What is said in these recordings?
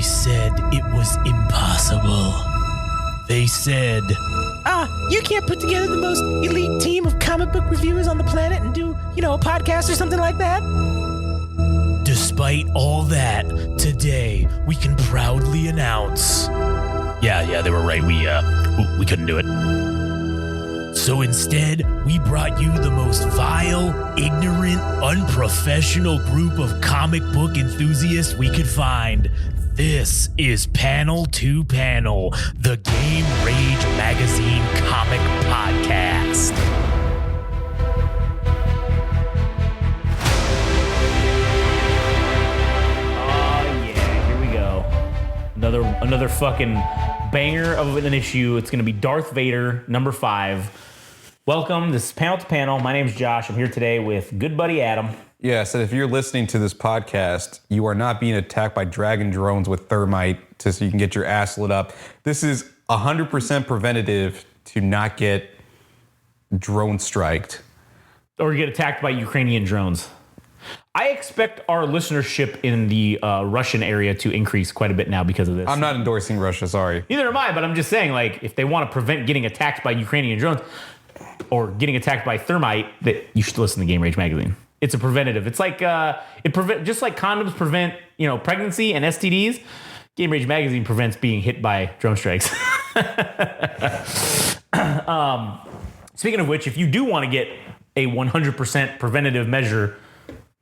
said it was impossible. They said, you can't put together the most elite team of comic book reviewers on the planet and do, a podcast or something like that? Despite all that, today we can proudly announce. Yeah, they were right. We couldn't do it. So instead, we brought you the most vile, ignorant, unprofessional group of comic book enthusiasts we could find. This is Panel to Panel, the Game Rage Magazine comic podcast. Oh yeah, here we go. Another fucking banger of an issue. It's gonna be Darth Vader, number 5. Welcome. This is Panel to Panel. My name's Josh. I'm here today with good buddy Adam. Yes, and if you're listening to this podcast, you are not being attacked by dragon drones with thermite so you can get your ass lit up. This is 100% preventative to not get drone striked. Or get attacked by Ukrainian drones. I expect our listenership in the Russian area to increase quite a bit now because of this. I'm not endorsing Russia, sorry. Neither am I, but I'm just saying, if they want to prevent getting attacked by Ukrainian drones or getting attacked by thermite, that you should listen to Game Rage Magazine. It's a preventative. It's like just like condoms prevent, pregnancy and STDs. Game Rage Magazine prevents being hit by drone strikes. Speaking of which, if you do want to get a 100% preventative measure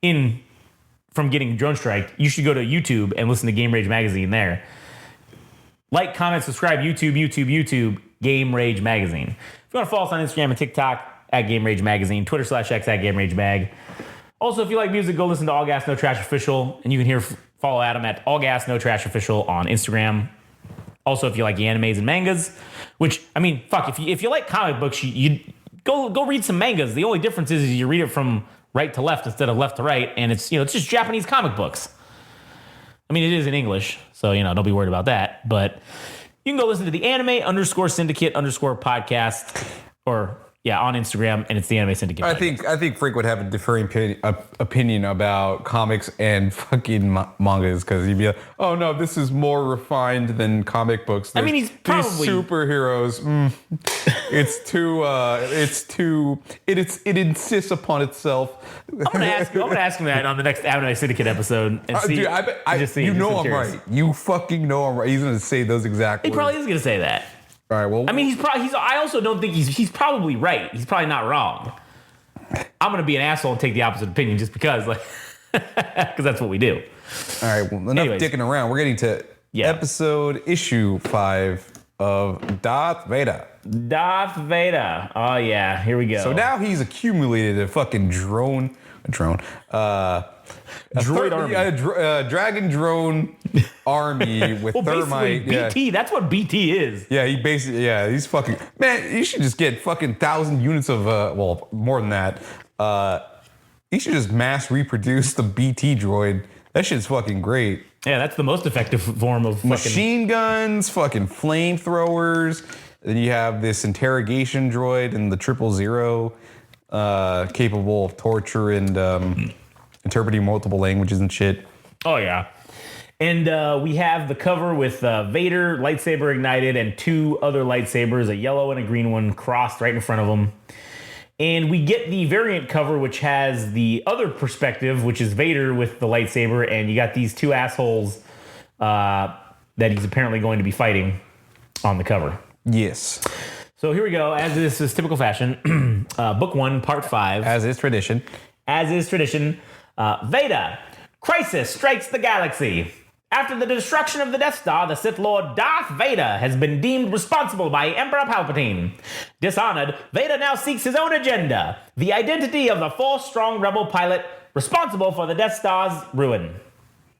from getting drone striked, you should go to YouTube and listen to Game Rage Magazine there. Like, comment, subscribe, YouTube, Game Rage Magazine. If you want to follow us on Instagram and TikTok, at Game Rage Magazine, Twitter/X at Game Rage Mag. Also, if you like music, go listen to All Gas No Trash Official, and you can follow Adam at All Gas No Trash Official on Instagram. Also, if you like the animes and mangas, which, if you like comic books, you go read some mangas. The only difference is you read it from right to left instead of left to right, and it's just Japanese comic books. It is in English, so don't be worried about that. But you can go listen to the anime_syndicate_podcast on Instagram, and it's the Anime Syndicate. I think Frank would have a differing opinion about comics and fucking mangas because he'd be like, "Oh no, this is more refined than comic books." He's probably these superheroes. It insists upon itself. I'm gonna ask him that on the next Anime Syndicate episode and see. Dude, I'm right. You fucking know I'm right. He's gonna say those exact words. He probably is gonna say that. All right, well, I also don't think he's probably right. He's probably not wrong. I'm gonna be an asshole and take the opposite opinion just because, because that's what we do. All right, well, enough dicking around. We're getting to issue 5 of Darth Vader. Darth Vader. Oh yeah, here we go. So now he's accumulated a fucking droid army. Dragon drone army with thermite. BT, that's what BT is. Yeah, he's fucking, man, you should just get fucking 1,000 units of, more than that. You should just mass reproduce the BT droid. That shit's fucking great. Yeah, that's the most effective form of machine guns, fucking flamethrowers. Then you have this interrogation droid and the 000, capable of torture and interpreting multiple languages and shit. Oh, yeah. And we have the cover with Vader, lightsaber ignited, and 2 other lightsabers, a yellow and a green one, crossed right in front of him. And we get the variant cover, which has the other perspective, which is Vader with the lightsaber, and you got these 2 assholes that he's apparently going to be fighting on the cover. Yes. So here we go. As this is typical fashion, Book 1, Part 5. As is tradition. Vader, crisis strikes the galaxy. After the destruction of the Death Star, the Sith Lord Darth Vader has been deemed responsible by Emperor Palpatine. Dishonored, Vader now seeks his own agenda, the identity of the Force-strong rebel pilot responsible for the Death Star's ruin.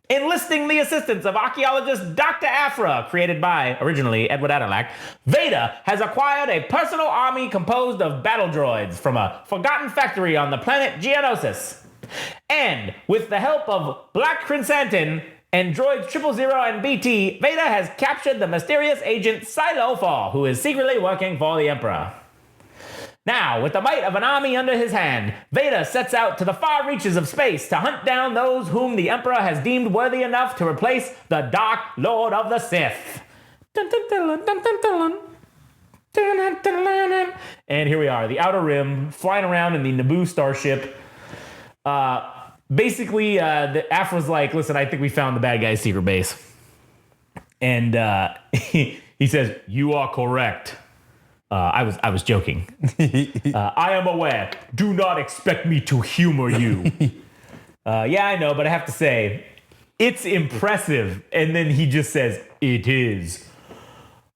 Enlisting the assistance of archaeologist Dr. Aphra, created by, originally, Edward Adderlack, Vader has acquired a personal army composed of battle droids from a forgotten factory on the planet Geonosis. And with the help of Black Chrysanthemum and droids 000 and BT, Vader has captured the mysterious agent Silo 4, who is secretly working for the Emperor. Now, with the might of an army under his hand, Vader sets out to the far reaches of space to hunt down those whom the Emperor has deemed worthy enough to replace the Dark Lord of the Sith. Dun, dun, dun, dun, dun, dun. And here we are, the Outer Rim, flying around in the Naboo starship. Basically, the Afra's like, listen, I think we found the bad guy's secret base. And he says, you are correct. I was joking. I am aware. Do not expect me to humor you. Yeah, I know, but I have to say, it's impressive. And then he just says, it is.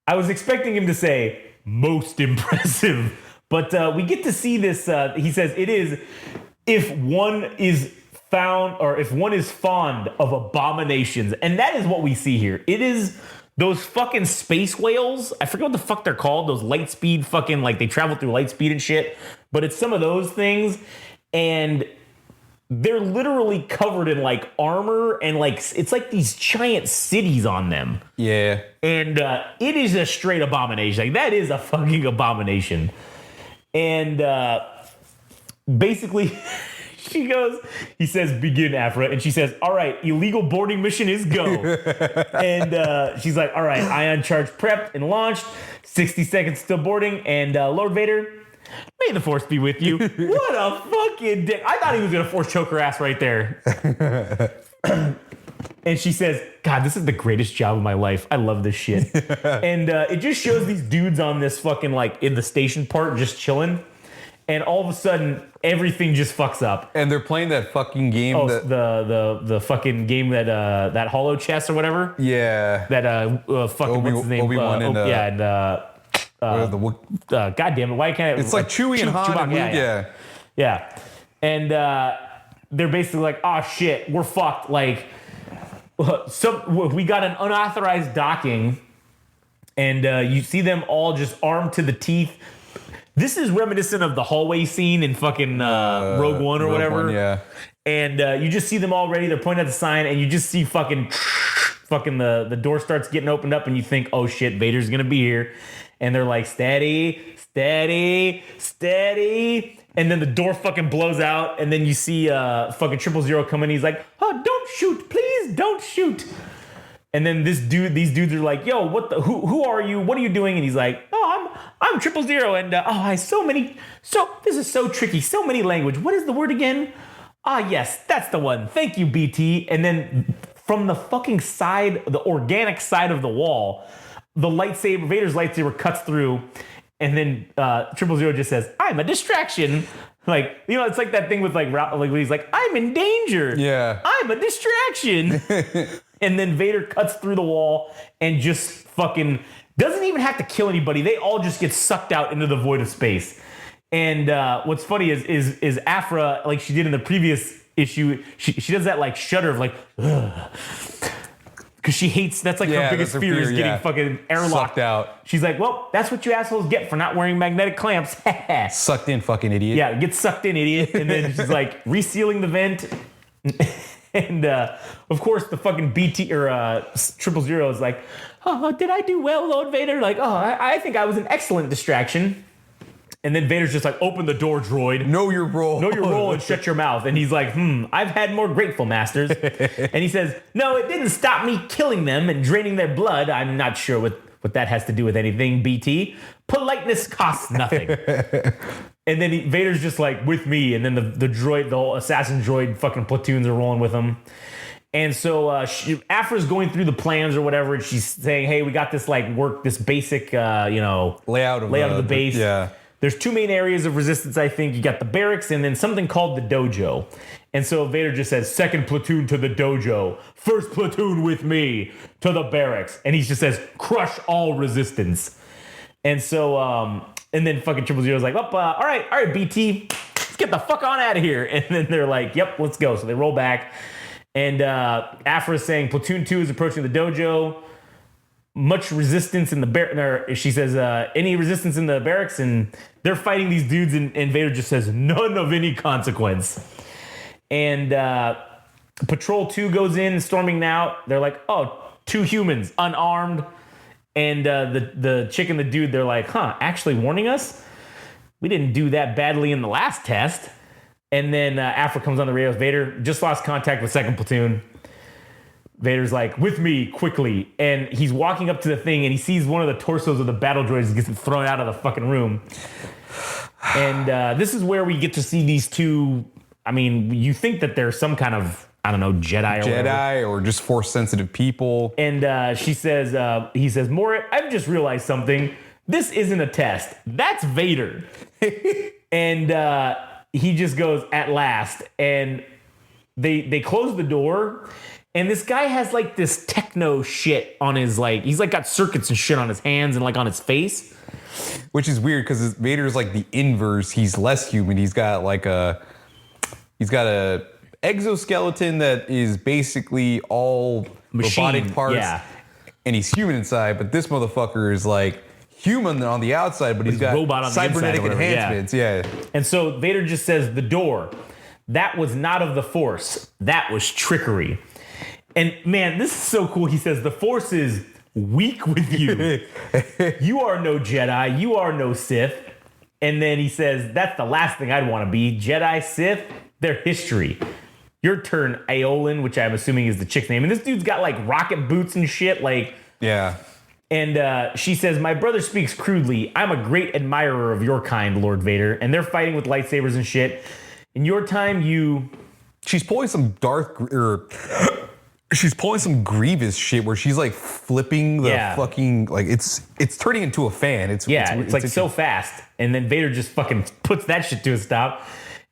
I was expecting him to say, most impressive. But we get to see this. He says, it is if one is found or if one is fond of abominations. And that is what we see here. It is those fucking space whales. I forget what the fuck they're called. Those light speed fucking, like they travel through light speed and shit. But it's some of those things. And they're literally covered in like armor and like it's like these giant cities on them. Yeah. And it is a straight abomination. Like that is a fucking abomination. And basically he says, begin, Afra. And she says, all right, illegal boarding mission is go. And she's like, all right, ion charge prepped and launched. 60 seconds still boarding. And Lord Vader, may the force be with you. What a fucking dick. I thought he was going to force choke her ass right there. And she says, God, this is the greatest job of my life. I love this shit. And it just shows these dudes on this fucking, like, in the station part just chilling. And all of a sudden, everything just fucks up. And they're playing that fucking game. Oh, the fucking game that Hollow Chess or whatever. Yeah. That fucking what's his name? Obi-Wan and God damn it! Why can't it's like Chewie and Han? Yeah. And they're basically like, oh shit, we're fucked. Like, we got an unauthorized docking, and you see them all just armed to the teeth. This is reminiscent of the hallway scene in fucking Rogue One or whatever. Yeah. And you just see them all ready. They're pointing at the sign, and you just see fucking the door starts getting opened up, and you think, oh shit, Vader's gonna be here. And they're like, steady, steady, steady. And then the door fucking blows out, and then you see fucking 000 come in. He's like, oh, don't shoot, please, don't shoot. And then these dudes are like, yo, who are you? What are you doing? And he's like, oh, I'm 000, and this is so tricky, so many language. What is the word again? Ah, yes, that's the one. Thank you, BT. And then from the fucking side, the organic side of the wall, Vader's lightsaber cuts through, and then 000 just says, I'm a distraction. Like, you know, it's like that thing with like when he's like, I'm in danger. Yeah. I'm a distraction. And then Vader cuts through the wall and just fucking doesn't even have to kill anybody. They all just get sucked out into the void of space. And what's funny is Afra, like she did in the previous issue, she does that like shudder of like, ugh. Because she hates, that's like her biggest fear is getting fucking airlocked sucked out. She's like, well, that's what you assholes get for not wearing magnetic clamps. Sucked in, fucking idiot. Yeah, get sucked in, idiot. And then she's like resealing the vent. And of course, the fucking BT or 000 is like, oh, did I do well, Lord Vader? Like, oh, I think I was an excellent distraction. And then Vader's just like, open the door, droid. Know your role. Know your role and shut your mouth. And he's like, I've had more grateful masters. And he says, no, it didn't stop me killing them and draining their blood. I'm not sure what that has to do with anything, BT. Politeness costs nothing. And then Vader's just like, with me. And then the droid, the whole assassin droid fucking platoons are rolling with him. And so Afra's going through the plans or whatever, and she's saying, hey, we got this this basic, layout of the base. Yeah. There's two main areas of resistance, I think. You got the barracks and then something called the dojo. And so Vader just says, second platoon to the dojo. First platoon with me to the barracks. And he just says, crush all resistance. And so, and then fucking 000 is like, all right, BT, let's get the fuck on out of here. And then they're like, yep, let's go. So they roll back. And Afra is saying, platoon 2 is approaching the dojo. Much resistance in the barracks. She says, any resistance in the barracks, and they're fighting these dudes, and Vader just says, none of any consequence. And Patrol 2 goes in, storming out. They're like, oh, 2 humans, unarmed. And the chick and the dude, they're like, actually warning us? we didn't do that badly in the last test. And then Afra comes on the radio. Vader just lost contact with second platoon. Vader's like, with me, quickly. And he's walking up to the thing, and he sees one of the torsos of the battle droids gets thrown out of the fucking room. And this is where we get to see these two. I mean, you think that they're some kind of, I don't know, Jedi or just Force-sensitive people. And he says, Morit, I've just realized something. This isn't a test. That's Vader. And he just goes, at last. And they close the door. And this guy has like this techno shit on his, like, he's like got circuits and shit on his hands and like on his face. Which is weird because Vader's like the inverse. He's less human. He's got a exoskeleton that is basically all machine, robotic parts. Yeah. And he's human inside, but this motherfucker is like human on the outside, but he's got robot on cybernetic the inside enhancements. Yeah. And so Vader just says, the door, that was not of the Force. That was trickery. And man, this is so cool. He says, the Force is weak with you. You are no Jedi. You are no Sith. And then he says, that's the last thing I'd want to be. Jedi, Sith, they're history. Your turn, Aolin, which I'm assuming is the chick's name. And this dude's got like rocket boots and shit. Like, yeah. And she says, my brother speaks crudely. I'm a great admirer of your kind, Lord Vader. And they're fighting with lightsabers and shit. In your time, she's pulling some she's pulling some Grievous shit where she's like flipping the fucking, like it's turning into a fan. It's like so fast. And then Vader just fucking puts that shit to a stop.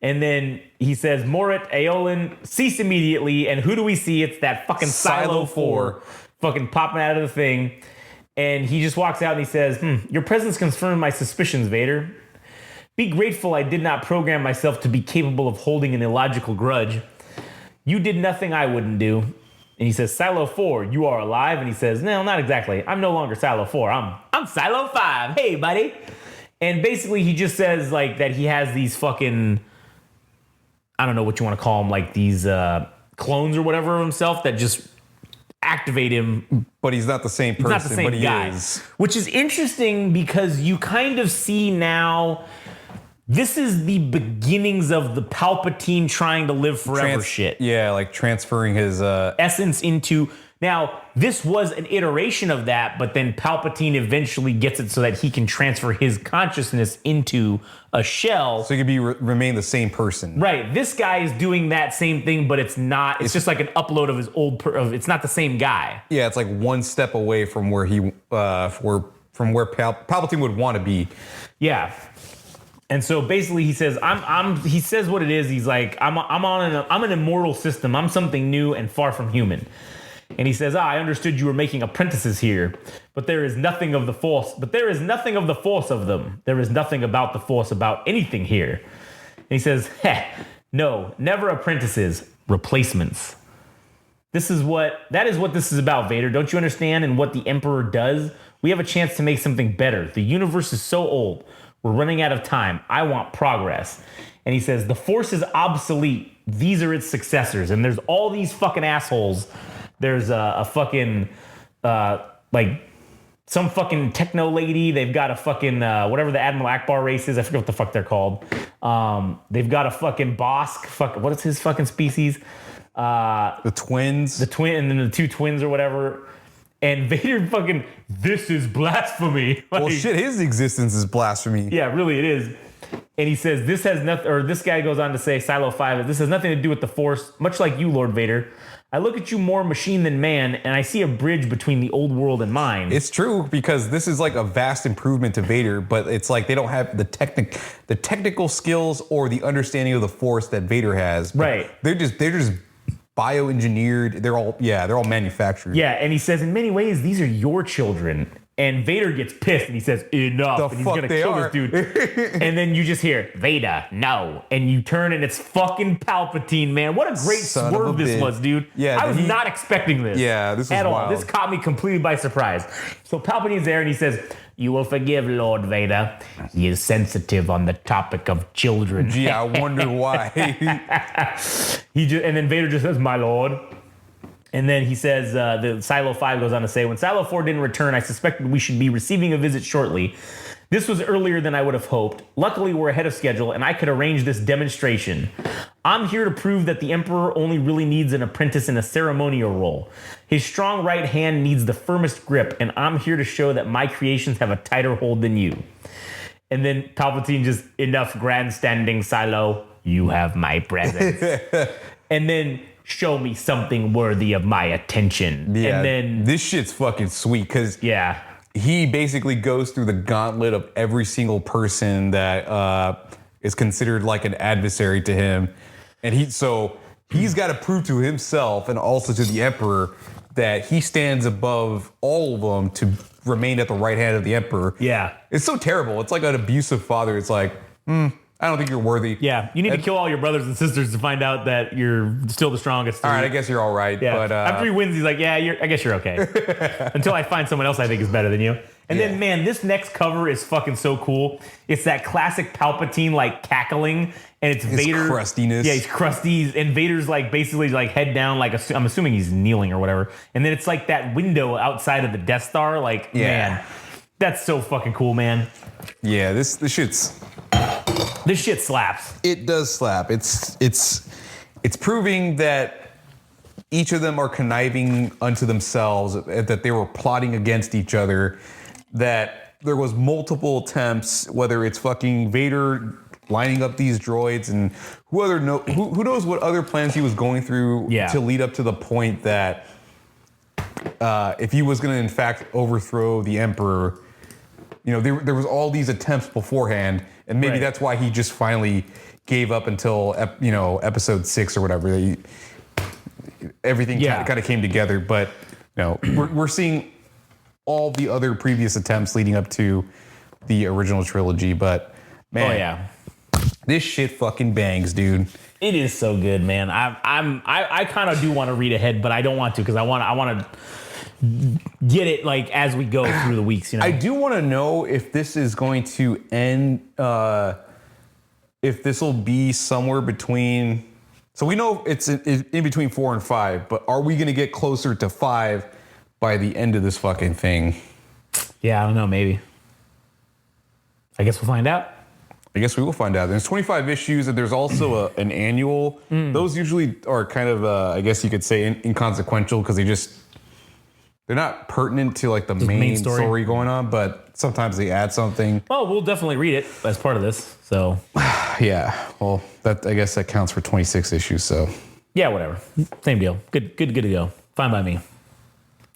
And then he says, Morit, Aolin, cease immediately. And who do we see? It's that fucking Silo 4 fucking popping out of the thing. And he just walks out and he says, your presence confirmed my suspicions, Vader. Be grateful I did not program myself to be capable of holding an illogical grudge. You did nothing I wouldn't do. And he says, Silo 4, you are alive? And he says, no, not exactly. I'm no longer Silo 4. I'm Silo 5. Hey, buddy. And basically he just says like that he has these fucking, I don't know what you want to call them, like these clones or whatever of himself that just activate him. But he's not the same person. He's not the same guy. Is. Which is interesting because you kind of see now, this is the beginnings of the Palpatine trying to live forever shit. Yeah, like transferring his essence into. Now, this was an iteration of that, but then Palpatine eventually gets it so that he can transfer his consciousness into a shell. So he could remain the same person. Right. This guy is doing that same thing, but it's not. It's just like an upload of his old. It's not the same guy. Yeah, it's like one step away from where from where Palpatine would want to be. Yeah. And so basically he says, he says what it is. He's like, I'm an immortal system. I'm something new and far from human. And he says, I understood you were making apprentices here, but there is nothing of the Force. But there is nothing of the Force of them. There is nothing about the Force about anything here. And he says, no, never apprentices, replacements. That is what this is about, Vader. Don't you understand? And what the Emperor does? We have a chance to make something better. The universe is so old. We're running out of time. I want progress. And he says, the Force is obsolete. These are its successors. And there's all these fucking assholes. There's a fucking, like, some fucking techno lady. They've got a fucking, whatever the Admiral Akbar race is. I forget what the fuck they're called. They've got a fucking Bosk. What is his fucking species? The twins. And then the two twins or whatever. And Vader fucking, this is blasphemy. Well, shit, his existence is blasphemy. Yeah, really it is. And he says, this has nothing, or this guy goes on to say, Silo 5, this has nothing to do with the Force, much like you, Lord Vader. I look at you more machine than man, and I see a bridge between the old world and mine. It's true, because this is like a vast improvement to Vader, but it's like they don't have the technical skills or the understanding of the Force that Vader has. Right. They're just bioengineered. They're all manufactured. Yeah, and he says, in many ways, these are your children. And Vader gets pissed and he says, enough. And he's going to kill this dude. And then you just hear, Vader, no. And you turn and it's fucking Palpatine, man. What a great swerve this was, dude. Yeah, I was not expecting this. Yeah, this was at all. wild. This caught me completely by surprise. So Palpatine's there and he says, you will forgive Lord Vader. He is sensitive on the topic of children. Gee, I wonder why. And then Vader just says, my lord. And then he says, the Silo 5 goes on to say, when Silo 4 didn't return, I suspected we should be receiving a visit shortly. This was earlier than I would have hoped. Luckily, we're ahead of schedule, and I could arrange this demonstration. I'm here to prove that the Emperor only really needs an apprentice in a ceremonial role. His strong right hand needs the firmest grip, and I'm here to show that my creations have a tighter hold than you. And then Palpatine just, enough grandstanding, Silo. You have my presence. And then show me something worthy of my attention. Yeah, and then this shit's fucking sweet because he basically goes through the gauntlet of every single person that is considered like an adversary to him, and he's got to prove to himself and also to the Emperor that he stands above all of them to remain at the right hand of the Emperor. Yeah, it's so terrible. It's like an abusive father. It's like, I don't think you're worthy. Yeah, you need to kill all your brothers and sisters to find out that you're still the strongest. All right, I guess you're all right. Yeah. But after he wins, he's like, yeah, I guess you're okay. Until I find someone else I think is better than you. And then, man, this next cover is fucking so cool. It's that classic Palpatine, like, cackling, and it's his Vader. crustiness. Yeah, he's crusty, and Vader's, like, basically, like, head down, like, I'm assuming he's kneeling or whatever. And then it's, like, that window outside of the Death Star. Like, man, that's so fucking cool, man. Yeah, this shit slaps. It does slap. It's proving that each of them are conniving unto themselves, that they were plotting against each other, that there was multiple attempts, whether it's fucking Vader lining up these droids and who knows what other plans he was going through to lead up to the point that if he was going to in fact overthrow the Emperor, there was all these attempts beforehand, and maybe that's why he just finally gave up until episode 6 or whatever. Everything kind of came together, but we're seeing all the other previous attempts leading up to the original trilogy. But man, this shit fucking bangs, dude. It is so good, man. I kind of do want to read ahead, but I don't want to because I want to get it like as we go through the weeks. I do want to know if this is going to end. If this will be somewhere between. So we know it's in between 4 and 5, but are we going to get closer to 5 by the end of this fucking thing? Yeah, I don't know. Maybe. I guess we'll find out. I guess we will find out. There's 25 issues, and there's also an annual. Those usually are kind of, I guess you could say, inconsequential because they're not pertinent to like the main story going on, but sometimes they add something. Well, we'll definitely read it as part of this. So yeah, well, I guess that counts for 26 issues. So yeah, whatever. Same deal. Good to go. Fine by me.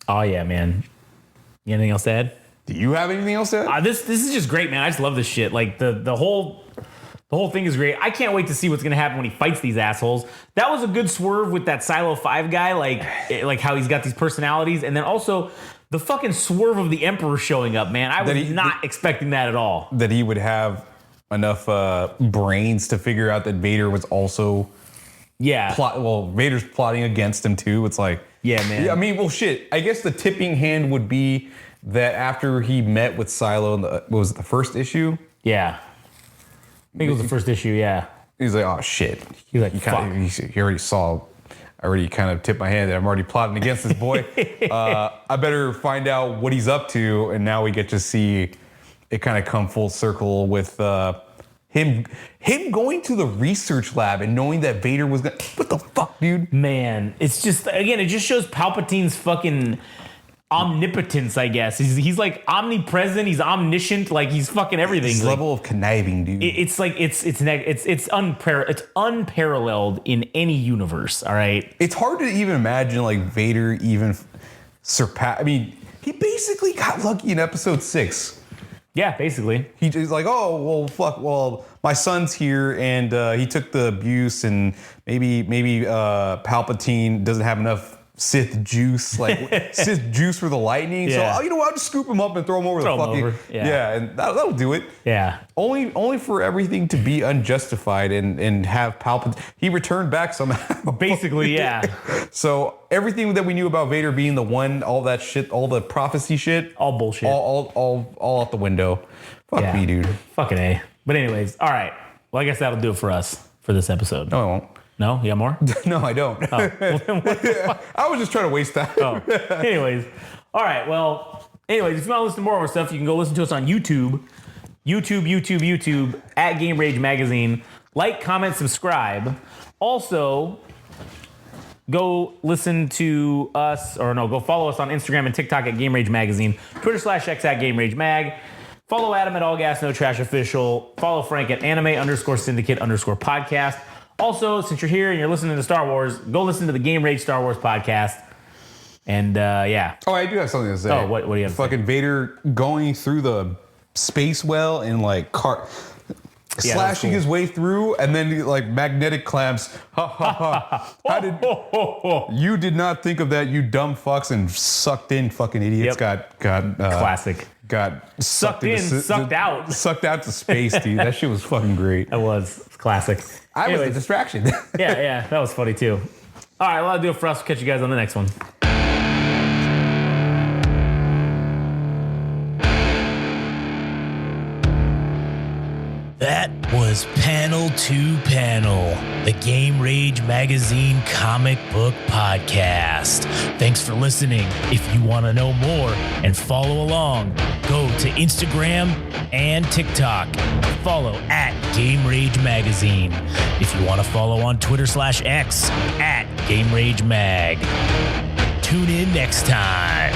Oh yeah, man. You anything else to add? Do you have anything else to add? This is just great, man. I just love this shit. Like the whole thing is great. I can't wait to see what's gonna happen when he fights these assholes. That was a good swerve with that Silo 5 guy, like how he's got these personalities, and then also the fucking swerve of the Emperor showing up, man. I was not expecting that at all. That he would have enough brains to figure out that Vader was also Vader's plotting against him too. It's like, yeah, man. I mean, well, shit. I guess the tipping hand would be that after he met with Silo in was it the first issue? Yeah. I think it was the first issue, yeah. He's like, oh shit. He's like, he already saw. I already kind of tipped my hand that I'm already plotting against this boy. I better find out what he's up to, and now we get to see it kind of come full circle with him going to the research lab and knowing that Vader was gonna. What the fuck, dude? Man, it's just again, it just shows Palpatine's fucking omnipotence, I guess. He's like omnipresent, he's omniscient, like he's fucking everything. His level of conniving, dude. It's like it's unparalleled in any universe, all right? It's hard to even imagine like Vader even surpass. I mean, he basically got lucky in episode 6. Yeah, basically. He's like, oh, well, fuck, well, my son's here, and he took the abuse, and maybe Palpatine doesn't have enough Sith juice, like Sith juice for the lightning. Yeah. So, I'll just scoop him up and throw him over the fucking... Yeah, and that'll do it. Yeah. Only for everything to be unjustified and have Palpatine... He returned back somehow. Basically, yeah. So everything that we knew about Vader being the one, all that shit, all the prophecy shit... All bullshit. All out the window. Fuck me, dude. Fucking A. But anyways, all right. Well, I guess that'll do it for us for this episode. No, I won't. No? You got more? No, I don't. Oh. Well, then what the fuck? I was just trying to waste time. Oh. Anyways. All right. Well, if you want to listen to more of our stuff, you can go listen to us on YouTube. YouTube at Game Rage Magazine. Like, comment, subscribe. Also, go listen to us, or no, go follow us on Instagram and TikTok at Game Rage Magazine. Twitter/X at Game Rage Mag. Follow Adam at All Gas No Trash Official. Follow Frank at anime_syndicate_podcast. Also, since you're here and you're listening to Star Wars, go listen to the Game Rage Star Wars podcast. And yeah. Oh, I do have something to say. Oh, what do you have to say? Fucking Vader going through the space well and like slashing his way through, and then like magnetic clamps. Ha ha ha! How did you did not think of that, you dumb fucks, and sucked in, fucking idiots. Yep. Got classic. Got Sucked in, sucked out. Sucked out to space, dude. That shit was fucking great. That was classic. I was a distraction. yeah, that was funny too. All right, well, that'll do it for us. We'll catch you guys on the next one. That was Panel to Panel, the Game Rage Magazine comic book podcast. Thanks for listening. If you want to know more and follow along, go to Instagram and TikTok. Follow at Game Rage Magazine. If you want to follow on Twitter/X at Game Rage Mag. Tune in next time.